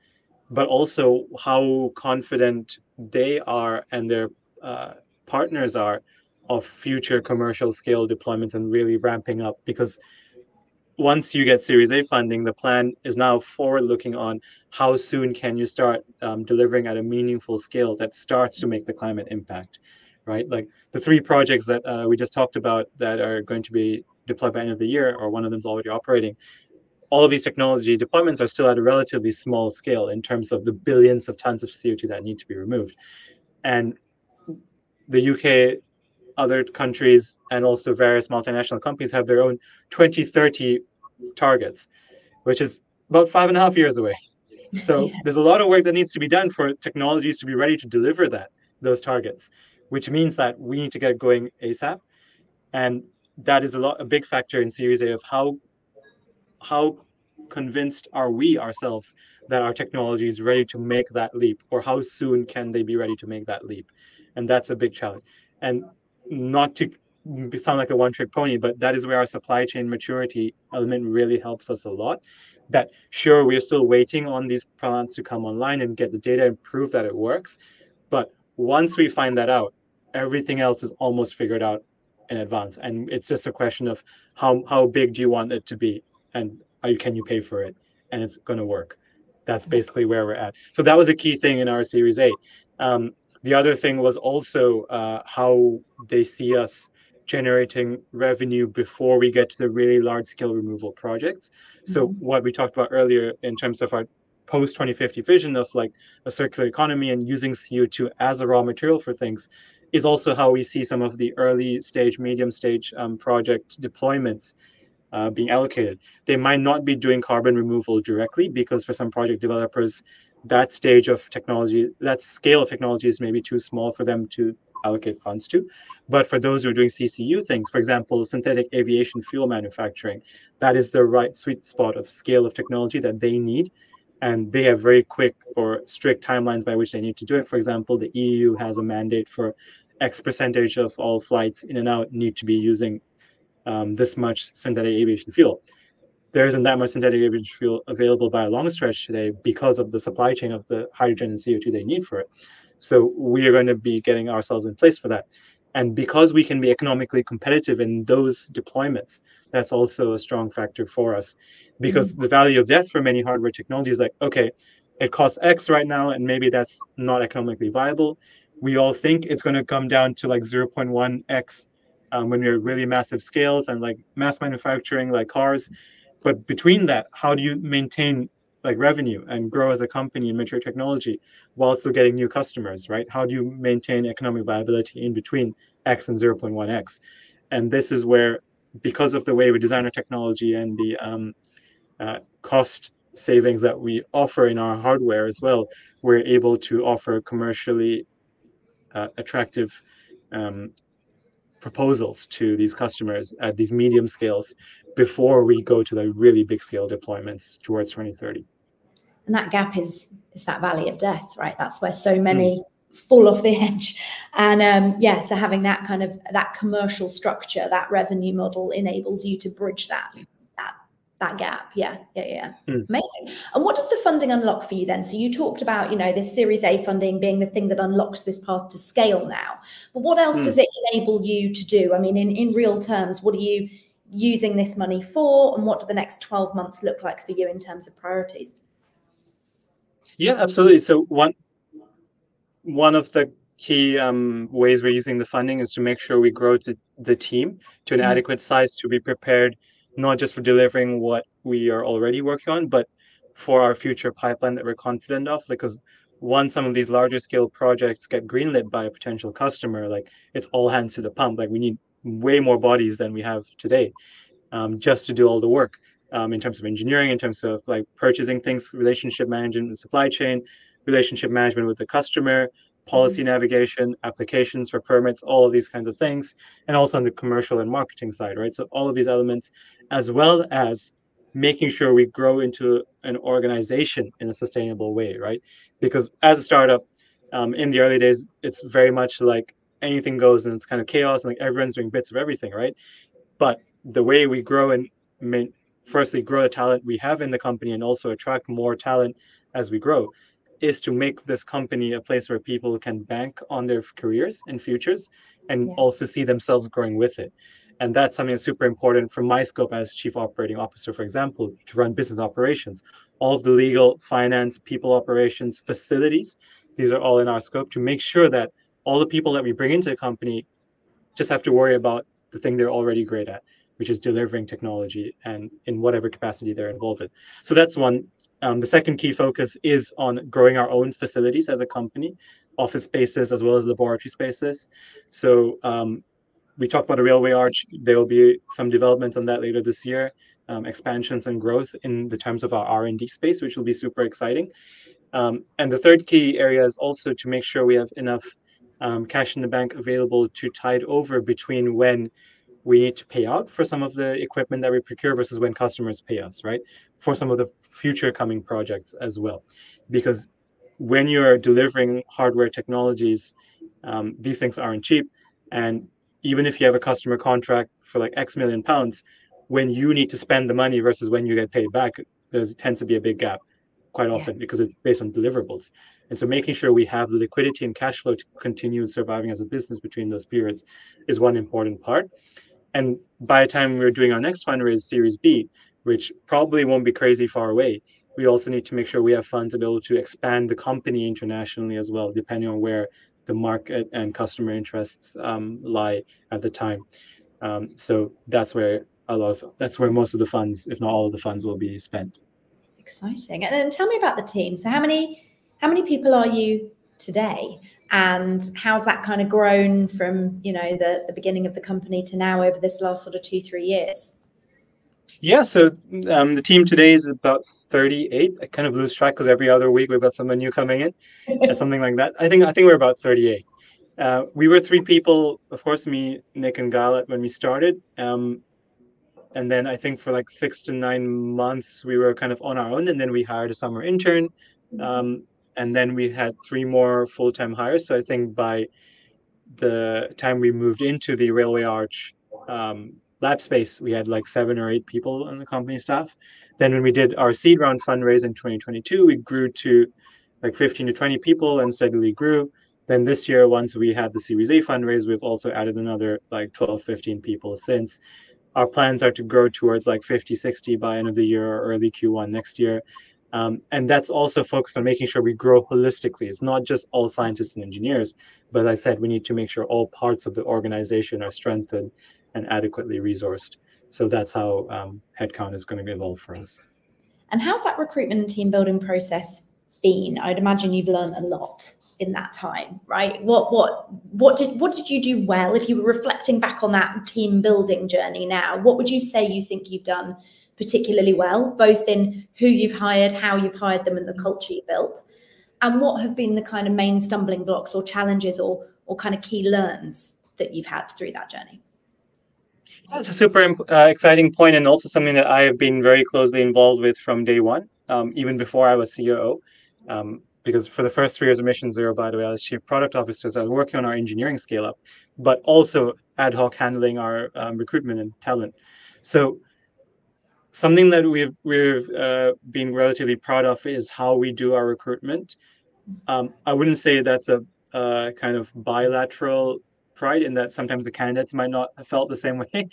but also how confident they are and their partners are of future commercial scale deployments and really ramping up. Because once you get Series A funding, the plan is now forward looking on how soon can you start delivering at a meaningful scale that starts to make the climate impact, right? Like the three projects that we just talked about that are going to be deployed by the end of the year, or one of them is already operating. All of these technology deployments are still at a relatively small scale in terms of the billions of tons of CO2 that need to be removed. And the UK, other countries, and also various multinational companies have their own 2030 targets, which is about 5.5 years away. So there's a lot of work that needs to be done for technologies to be ready to deliver those targets, which means that we need to get going ASAP. And that is a big factor in Series A of how convinced are we ourselves that our technology is ready to make that leap, or how soon can they be ready to make that leap? And that's a big challenge. And not to sound like a one-trick pony, but that is where our supply chain maturity element really helps us a lot. That sure, we're still waiting on these plants to come online and get the data and prove that it works. But once we find that out, everything else is almost figured out in advance. And it's just a question of how big do you want it to be? And can you pay for it? And it's going to work. That's basically where we're at. So that was a key thing in our Series A. The other thing was also how they see us generating revenue before we get to the really large scale removal projects. So what we talked about earlier in terms of our post 2050 vision of like a circular economy and using CO2 as a raw material for things is also how we see some of the early stage, medium stage project deployments being allocated. They might not be doing carbon removal directly because for some project developers, that stage of technology, that scale of technology is maybe too small for them to allocate funds to. But for those who are doing CCU things, for example, synthetic aviation fuel manufacturing, that is the right sweet spot of scale of technology that they need. And they have very quick or strict timelines by which they need to do it. For example, the EU has a mandate for X percentage of all flights in and out need to be using this much synthetic aviation fuel. There isn't that much synthetic aviation fuel available by a long stretch today because of the supply chain of the hydrogen and CO2 they need for it. So we are going to be getting ourselves in place for that. And because we can be economically competitive in those deployments, that's also a strong factor for us. Because the value of death for many hardware technologies is like, okay, it costs X right now, and maybe that's not economically viable. We all think it's going to come down to like 0.1x when we're really massive scales and like mass manufacturing, like cars. But between that, how do you maintain like revenue and grow as a company in mature technology while still getting new customers, right? How do you maintain economic viability in between X and 0.1x? And this is where, because of the way we design our technology and the cost savings that we offer in our hardware as well, we're able to offer commercially attractive proposals to these customers at these medium scales before we go to the really big scale deployments towards 2030. And that gap is that valley of death, right? That's where so many fall off the edge. And yeah, so having that kind of that commercial structure, that revenue model enables you to bridge that gap. Yeah. Amazing. And what does the funding unlock for you then? So you talked about, this Series A funding being the thing that unlocks this path to scale now. But what else does it enable you to do? I mean, in real terms, what are you using this money for? And what do the next 12 months look like for you in terms of priorities? Yeah, absolutely. So one of the key ways we're using the funding is to make sure we grow the team to an adequate size to be prepared, not just for delivering what we are already working on, but for our future pipeline that we're confident of. Because once some of these larger scale projects get greenlit by a potential customer, like it's all hands to the pump. Like we need way more bodies than we have today just to do all the work in terms of engineering, in terms of like purchasing things, relationship management, supply chain, relationship management with the customer, policy navigation, applications for permits, all of these kinds of things, and also on the commercial and marketing side, right? So all of these elements, as well as making sure we grow into an organization in a sustainable way, right? Because as a startup, in the early days, it's very much like anything goes and it's kind of chaos and like everyone's doing bits of everything, right? But the way we grow and firstly grow the talent we have in the company and also attract more talent as we grow is to make this company a place where people can bank on their careers and futures and Yeah. also see themselves growing with it. And that's something that's super important from my scope as chief operating officer, for example, to run business operations. All of the legal, finance, people operations, facilities, these are all in our scope to make sure that all the people that we bring into the company just have to worry about the thing they're already great at, which is delivering technology and in whatever capacity they're involved in. So that's one. The second key focus is on growing our own facilities as a company, office spaces as well as laboratory spaces. So we talked about a railway arch. There will be some developments on that later this year, expansions and growth in the terms of our R&D space, which will be super exciting. And the third key area is also to make sure we have enough cash in the bank available to tide over between when we need to pay out for some of the equipment that we procure versus when customers pay us, right? For some of the future coming projects as well. Because when you're delivering hardware technologies, these things aren't cheap. And even if you have a customer contract for like X million pounds, when you need to spend the money versus when you get paid back, there tends to be a big gap quite Yeah. often because it's based on deliverables. And so making sure we have the liquidity and cash flow to continue surviving as a business between those periods is one important part. And by the time we're doing our next fundraise, Series B, which probably won't be crazy far away, we also need to make sure we have funds to be able to expand the company internationally as well, depending on where the market and customer interests lie at the time. So that's where most of the funds, if not all of the funds, will be spent. Exciting. And tell me about the team. So how many people are you today? And how's that kind of grown from, the beginning of the company to now over this last sort of 2-3 years? Yeah, so the team today is about 38. I kind of lose track because every other week we've got someone new coming in, something like that. I think we're about 38. We were three people, of course, me, Nick, and Galat when we started. And then I think for like 6 to 9 months we were kind of on our own, and then we hired a summer intern. And then we had three more full-time hires. So I think by the time we moved into the Railway Arch lab space, we had like 7 or 8 people on the company staff. Then when we did our seed round fundraise in 2022, we grew to like 15 to 20 people and steadily grew. Then this year, once we had the Series A fundraise, we've also added another like 12, 15 people since. Our plans are to grow towards like 50, 60 by end of the year or early Q1 next year. And that's also focused on making sure we grow holistically. It's not just all scientists and engineers, but as I said, we need to make sure all parts of the organization are strengthened and adequately resourced. So that's how headcount is going to evolve for us. And how's that recruitment and team building process been? I'd imagine you've learned a lot in that time, right? What did you do well? If you were reflecting back on that team building journey now, what would you say you think you've done particularly well, both in who you've hired, how you've hired them, and the culture you built? And what have been the kind of main stumbling blocks or challenges or kind of key learns that you've had through that journey? That's a super exciting point, and also something that I have been very closely involved with from day one, even before I was COO. Because for the first 3 years of Mission Zero, by the way, I was chief product officer, so I was working on our engineering scale up, but also ad hoc handling our recruitment and talent. So something that we've been relatively proud of is how we do our recruitment. I wouldn't say that's a kind of bilateral pride in that sometimes the candidates might not have felt the same way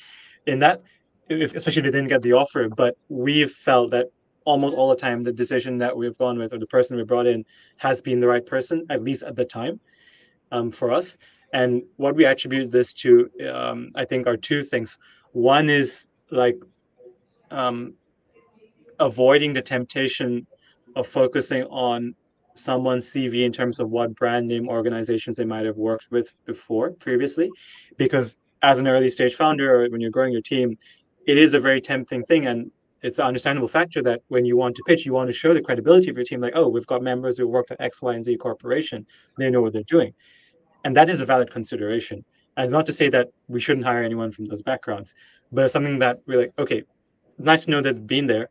in that, especially if they didn't get the offer. But we've felt that almost all the time the decision that we've gone with or the person we brought in has been the right person, at least at the time, for us. And what we attribute this to, I think, are two things. One is like avoiding the temptation of focusing on someone's CV in terms of what brand name organizations they might have worked with before previously, because as an early stage founder or when you're growing your team, it is a very tempting thing, and it's an understandable factor that when you want to pitch, you want to show the credibility of your team, like, oh, we've got members who worked at X, Y, and Z corporation, they know what they're doing, and that is a valid consideration. And it's not to say that we shouldn't hire anyone from those backgrounds, but it's something that we're like, okay, nice to know that it's been there.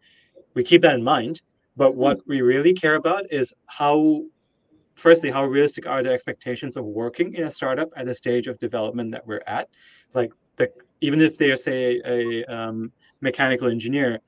We keep that in mind. But what we really care about is firstly, how realistic are the expectations of working in a startup at the stage of development that we're at? Like, even if they're, say, a mechanical engineer,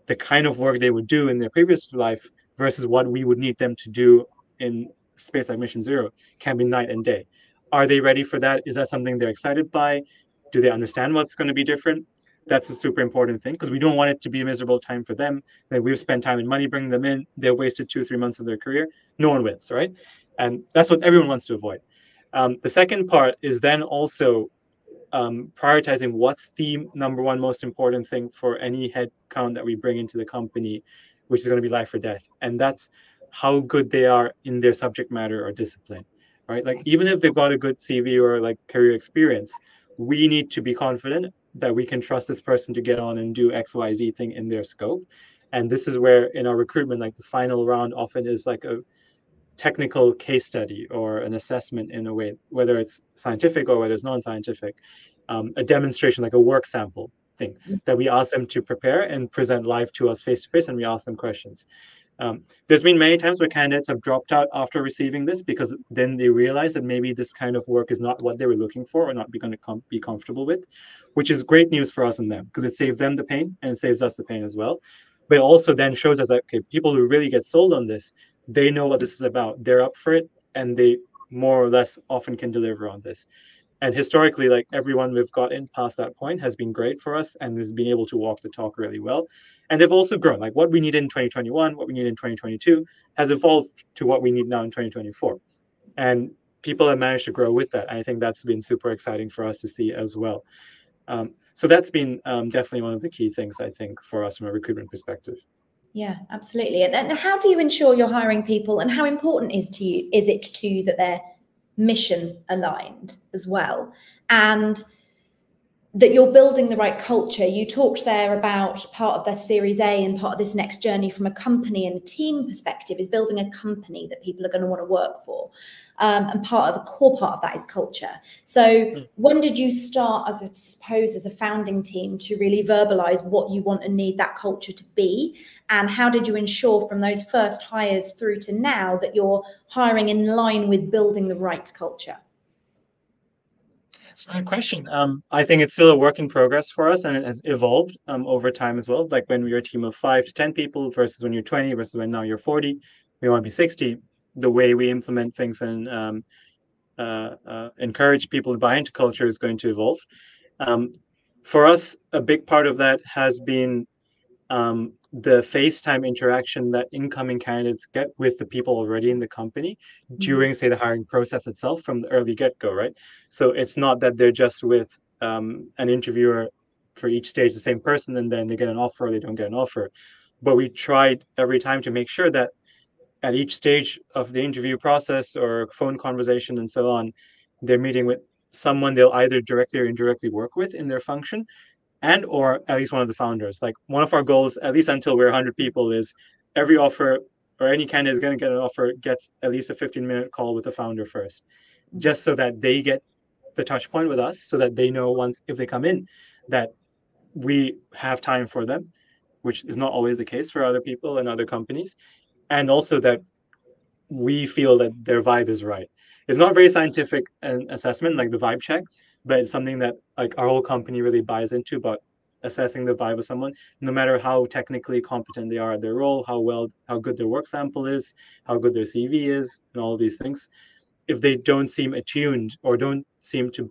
the kind of work they would do in their previous life versus what we would need them to do in space like Mission Zero can be night and day. Are they ready for that? Is that something they're excited by? Do they understand what's going to be different? That's a super important thing because we don't want it to be a miserable time for them. That we've spent time and money bringing them in, they've wasted 2 3 months of their career. No one wins, right? And that's what everyone wants to avoid. The second part is then also prioritizing what's the number one most important thing for any head count that we bring into the company, which is going to be life or death. And that's how good they are in their subject matter or discipline, right? Like, even if they've got a good CV or like career experience, we need to be confident that we can trust this person to get on and do XYZ thing in their scope. And this is where in our recruitment, like the final round often is like a technical case study or an assessment in a way, whether it's scientific or whether it's non-scientific, a demonstration like a work sample thing that we ask them to prepare and present live to us face to face, and we ask them questions. There's been many times where candidates have dropped out after receiving this because then they realize that maybe this kind of work is not what they were looking for or not be going to be comfortable with, which is great news for us and them because it saved them the pain and it saves us the pain as well. But it also then shows us that, okay, people who really get sold on this, they know what this is about. They're up for it, and they more or less often can deliver on this. And historically, like everyone we've gotten past that point has been great for us and has been able to walk the talk really well. And they've also grown. Like what we need in 2021, what we need in 2022 has evolved to what we need now in 2024. And people have managed to grow with that. And I think that's been super exciting for us to see as well. So that's been definitely one of the key things, I think, for us from a recruitment perspective. Yeah, absolutely. And how do you ensure you're hiring people, and how important is it to you that they're mission aligned as well, and that you're building the right culture? You talked there about part of their Series A and part of this next journey from a company and a team perspective is building a company that people are going to want to work for. And part of a core part of that is culture. So when did you start, as I suppose, as a founding team to really verbalize what you want and need that culture to be? And how did you ensure from those first hires through to now that you're hiring in line with building the right culture? That's a great question. I think it's still a work in progress for us, and it has evolved over time as well. Like when we were a team of 5 to 10 people versus when you're 20 versus when now you're 40, we want to be 60. The way we implement things and encourage people to buy into culture is going to evolve. For us, a big part of that has been the FaceTime interaction that incoming candidates get with the people already in the company during, say, the hiring process itself from the early get-go, right? So it's not that they're just with an interviewer for each stage, the same person, and then they get an offer or they don't get an offer. But we tried every time to make sure that at each stage of the interview process or phone conversation and so on, they're meeting with someone they'll either directly or indirectly work with in their function, and or at least one of the founders. Like one of our goals, at least until we're 100 people, is every offer or any candidate is going to get an offer gets at least a 15-minute call with the founder first, just so that they get the touch point with us, so that they know once if they come in that we have time for them, which is not always the case for other people and other companies, and also that we feel that their vibe is right. It's not very scientific an assessment like the vibe check, but it's something that like our whole company really buys into about assessing the vibe of someone, no matter how technically competent they are at their role, how good their work sample is, how good their CV is, and all of these things. If they don't seem attuned or don't seem to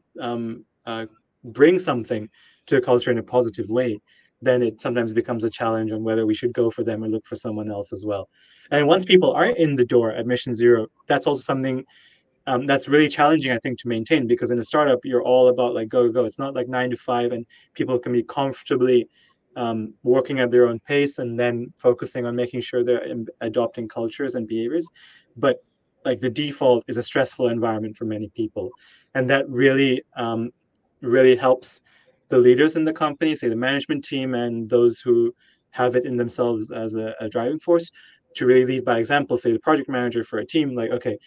bring something to a culture in a positive way, then it sometimes becomes a challenge on whether we should go for them or look for someone else as well. And once people are in the door at Mission Zero, that's also something that's really challenging, I think, to maintain, because in a startup, you're all about like go, go. It's not like 9 to 5, and people can be comfortably working at their own pace and then focusing on making sure they're adopting cultures and behaviors. But like the default is a stressful environment for many people. And that really helps the leaders in the company, say the management team and those who have it in themselves as a driving force, to really lead by example. Say the project manager for a team, like, okay,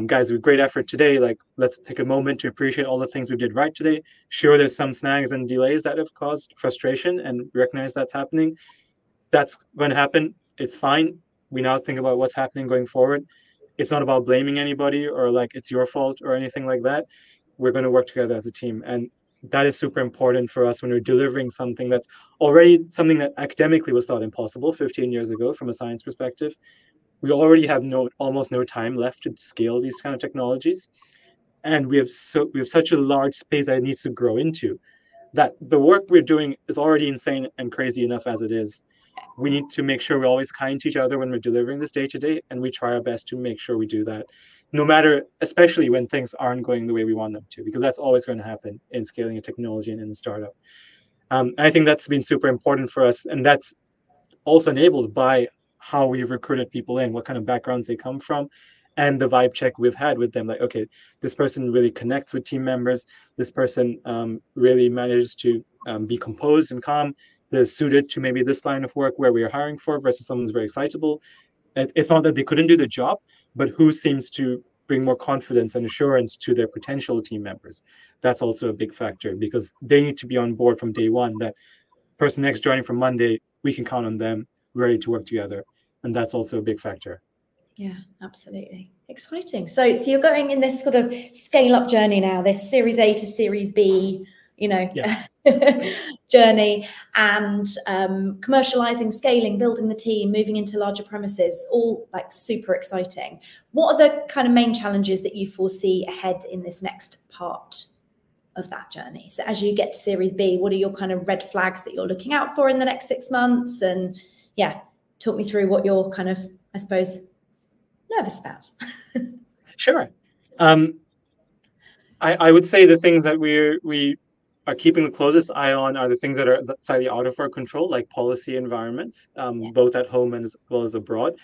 guys, with great effort today, like let's take a moment to appreciate all the things we did right today. Sure, there's some snags and delays that have caused frustration, and recognize that's happening. That's going to happen. It's fine. We now think about what's happening going forward. It's not about blaming anybody or like it's your fault or anything like that. We're going to work together as a team. And that is super important for us when we're delivering something that's already something that academically was thought impossible 15 years ago from a science perspective. We already have almost no time left to scale these kind of technologies. And we have such a large space that it needs to grow into, that the work we're doing is already insane and crazy enough as it is. We need to make sure we're always kind to each other when we're delivering this day to day, and we try our best to make sure we do that, no matter, especially when things aren't going the way we want them to, because that's always going to happen in scaling a technology and in a startup. I think that's been super important for us, and that's also enabled by how we've recruited people in, what kind of backgrounds they come from, and the vibe check we've had with them. Like, okay, this person really connects with team members. This person really manages to be composed and calm. They're suited to maybe this line of work where we are hiring for versus someone's very excitable. It's not that they couldn't do the job, but who seems to bring more confidence and assurance to their potential team members. That's also a big factor, because they need to be on board from day one, that person next joining from Monday, we can count on them, ready to work together. And that's also a big factor. Yeah, absolutely. Exciting. So you're going in this sort of scale up journey now, this Series A to Series B, Yeah. journey, and commercializing, scaling, building the team, moving into larger premises, all like super exciting. What are the kind of main challenges that you foresee ahead in this next part of that journey? So as you get to Series B, what are your kind of red flags that you're looking out for in the next 6 months? And yeah, talk me through what you're kind of, I suppose, nervous about. Sure. I would say the things that we are keeping the closest eye on are the things that are slightly out of our control, like policy environments, both at home and as well as abroad,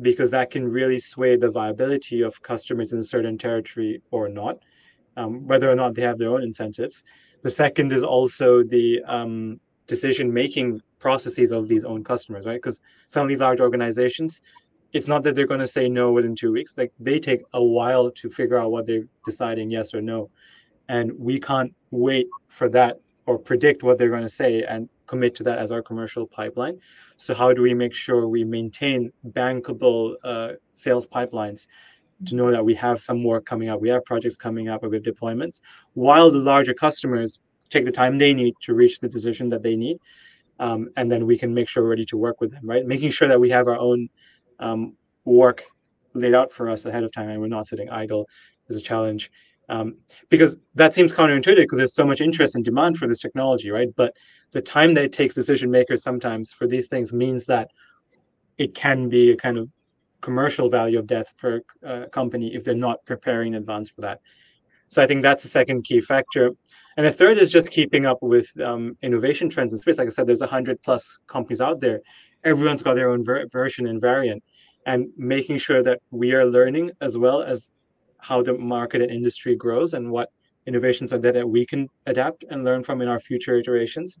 because that can really sway the viability of customers in a certain territory or not, whether or not they have their own incentives. The second is also the decision-making processes of these own customers, right? Because some of these large organizations, it's not that they're going to say no within 2 weeks. Like, they take a while to figure out what they're deciding, yes or no. And we can't wait for that or predict what they're going to say and commit to that as our commercial pipeline. So how do we make sure we maintain bankable sales pipelines to know that we have some work coming up, we have projects coming up, or we have deployments, while the larger customers take the time they need to reach the decision that they need. And then we can make sure we're ready to work with them, right? Making sure that we have our own work laid out for us ahead of time and we're not sitting idle is a challenge. Because that seems counterintuitive, because there's so much interest and demand for this technology, right? But the time that it takes decision makers sometimes for these things means that it can be a kind of commercial value of death for a company if they're not preparing in advance for that. So I think that's the second key factor. And the third is just keeping up with innovation trends in space. Like I said, there's 100+ companies out there. Everyone's got their own version and variant, and making sure that we are learning as well as how the market and industry grows and what innovations are there that we can adapt and learn from in our future iterations.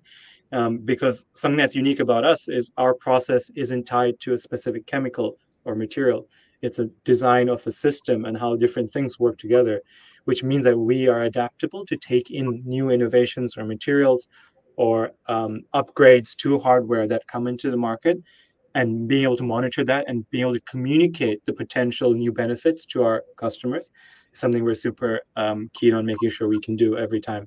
Because something that's unique about us is our process isn't tied to a specific chemical or material. It's a design of a system and how different things work together, which means that we are adaptable to take in new innovations or materials or upgrades to hardware that come into the market, and being able to monitor that and being able to communicate the potential new benefits to our customers is something we're super keen on making sure we can do every time.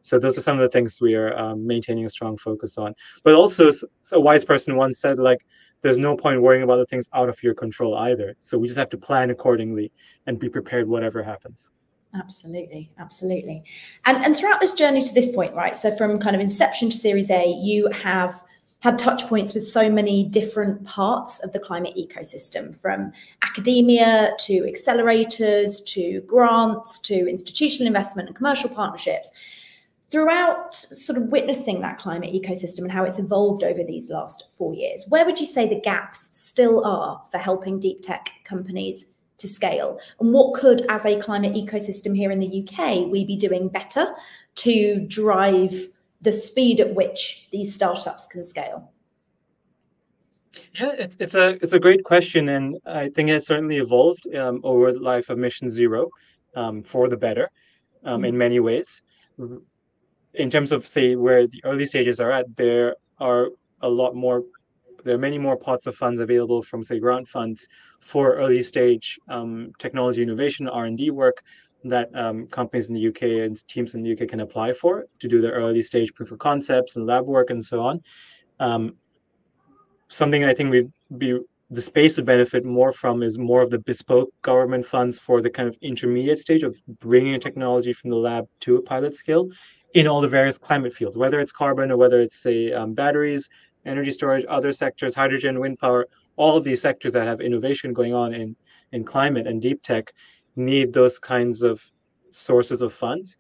So those are some of the things we are maintaining a strong focus on. But also, a wise person once said, like, there's no point worrying about the things out of your control either. So we just have to plan accordingly and be prepared whatever happens. Absolutely, absolutely. And throughout this journey to this point, right? So from kind of inception to Series A, you have had touch points with so many different parts of the climate ecosystem, from academia to accelerators to grants to institutional investment and commercial partnerships. Throughout sort of witnessing that climate ecosystem and how it's evolved over these last 4 years, where would you say the gaps still are for helping deep tech companies to scale? And what could, as a climate ecosystem here in the UK, we be doing better to drive the speed at which these startups can scale? Yeah, it's a great question, and I think it's certainly evolved over the life of Mission Zero, for the better, in many ways. In terms of, say, where the early stages are at, are a lot more there are many more pots of funds available from, say, grant funds for early stage technology innovation R&D work that companies in the UK and teams in the UK can apply for to do their early stage proof of concepts and lab work and so on. Um, Something I think the space would benefit more from is more of the bespoke government funds for the kind of intermediate stage of bringing a technology from the lab to a pilot scale in all the various climate fields, whether it's carbon or whether it's, say, batteries, energy storage, other sectors, hydrogen, wind power. All of these sectors that have innovation going on in climate and deep tech need those kinds of sources of funds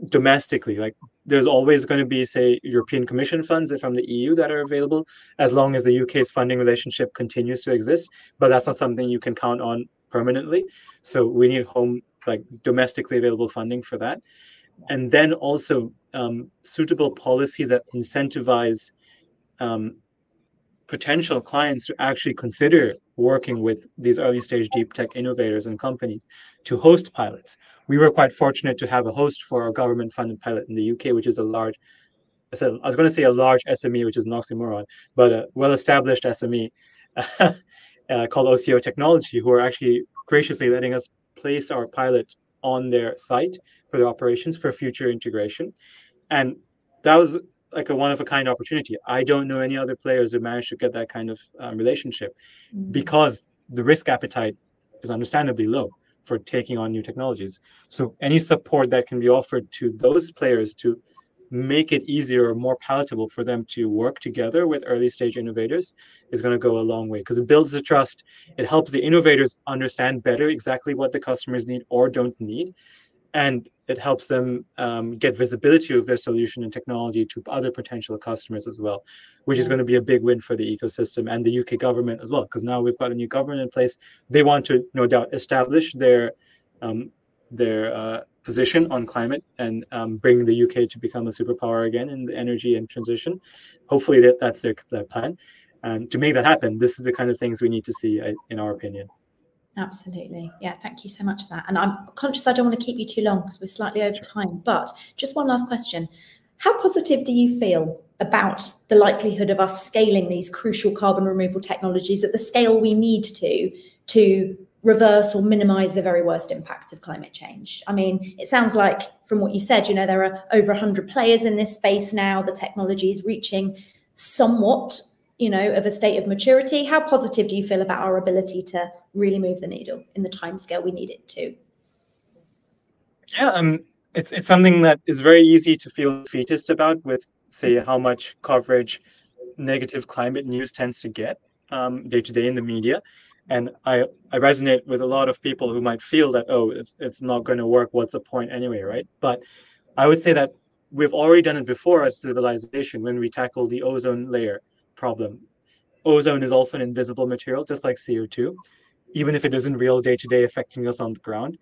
domestically. Like, there's always going to be, say, European Commission funds from the EU that are available as long as the UK's funding relationship continues to exist. But that's not something you can count on permanently. So we need like domestically available funding for that. And then also suitable policies that incentivize um, potential clients to actually consider working with these early stage deep tech innovators and companies to host pilots. We were quite fortunate to have a host for our government funded pilot in the UK, which is I was going to say a large SME, which is an oxymoron, but a well established SME called OCO Technology, who are actually graciously letting us place our pilot on their site for their operations for future integration. And that was like a one of a kind opportunity. I don't know any other players who managed to get that kind of relationship because the risk appetite is understandably low for taking on new technologies. So any support that can be offered to those players to make it easier or more palatable for them to work together with early stage innovators is going to go a long way, because it builds the trust. It helps the innovators understand better exactly what the customers need or don't need, and it helps them get visibility of their solution and technology to other potential customers as well, which is going to be a big win for the ecosystem and the UK government as well, because now we've got a new government in place. They want to, no doubt, establish um, their position on climate and bring the UK to become a superpower again in the energy and transition. Hopefully that's their plan. And to make that happen, this is the kind of things we need to see, in our opinion. Absolutely. Yeah, thank you so much for that. And I'm conscious I don't want to keep you too long because we're slightly over time, but just one last question. How positive do you feel about the likelihood of us scaling these crucial carbon removal technologies at the scale we need to reverse or minimize the very worst impacts of climate change? I mean, it sounds like from what you said, there are over 100 players in this space now. The technology is reaching somewhat of a state of maturity. How positive do you feel about our ability to really move the needle in the timescale we need it to? Yeah, it's something that is very easy to feel defeatist about, with, say, how much coverage negative climate news tends to get day to day in the media. And I resonate with a lot of people who might feel that, oh, it's not going to work. What's the point anyway, right? But I would say that we've already done it before as civilization when we tackled the ozone layer problem. Ozone is also an invisible material, just like CO2. Even if it isn't real day to day affecting us on the ground,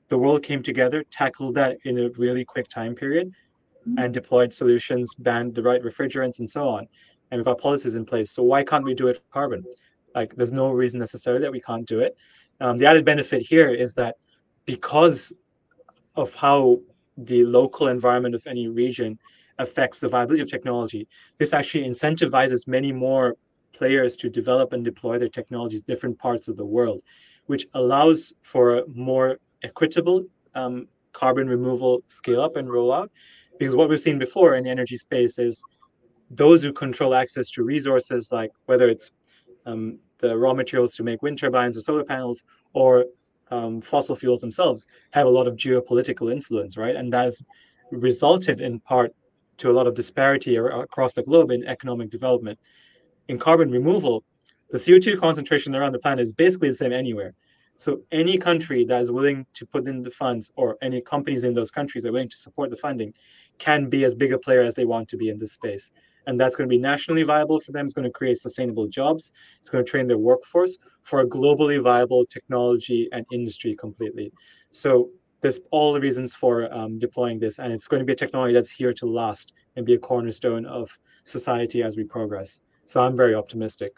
the world came together, tackled that in a really quick time period, and deployed solutions, banned the right refrigerants, and so on. And we've got policies in place. So why can't we do it for carbon? Like, there's no reason necessarily that we can't do it. The added benefit here is that because of how the local environment of any region affects the viability of technology, this actually incentivizes many more players to develop and deploy their technologies in different parts of the world, which allows for a more equitable carbon removal scale up and rollout. Because what we've seen before in the energy space is those who control access to resources, like whether it's the raw materials to make wind turbines or solar panels, or fossil fuels themselves, have a lot of geopolitical influence, right? And that has resulted in part to a lot of disparity across the globe in economic development. In carbon removal, the CO2 concentration around the planet is basically the same anywhere. So any country that is willing to put in the funds, or any companies in those countries that are willing to support the funding, can be as big a player as they want to be in this space. And that's going to be nationally viable for them. It's going to create sustainable jobs. It's going to train their workforce for a globally viable technology and industry completely. So there's all the reasons for deploying this. And it's going to be a technology that's here to last and be a cornerstone of society as we progress. So I'm very optimistic.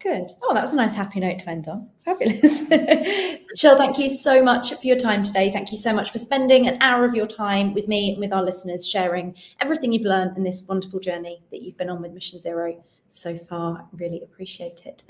Good. Oh, that's a nice happy note to end on. Fabulous. Shil, thank you so much for your time today. Thank you so much for spending an hour of your time with me and with our listeners, sharing everything you've learned in this wonderful journey that you've been on with Mission Zero so far. Really appreciate it.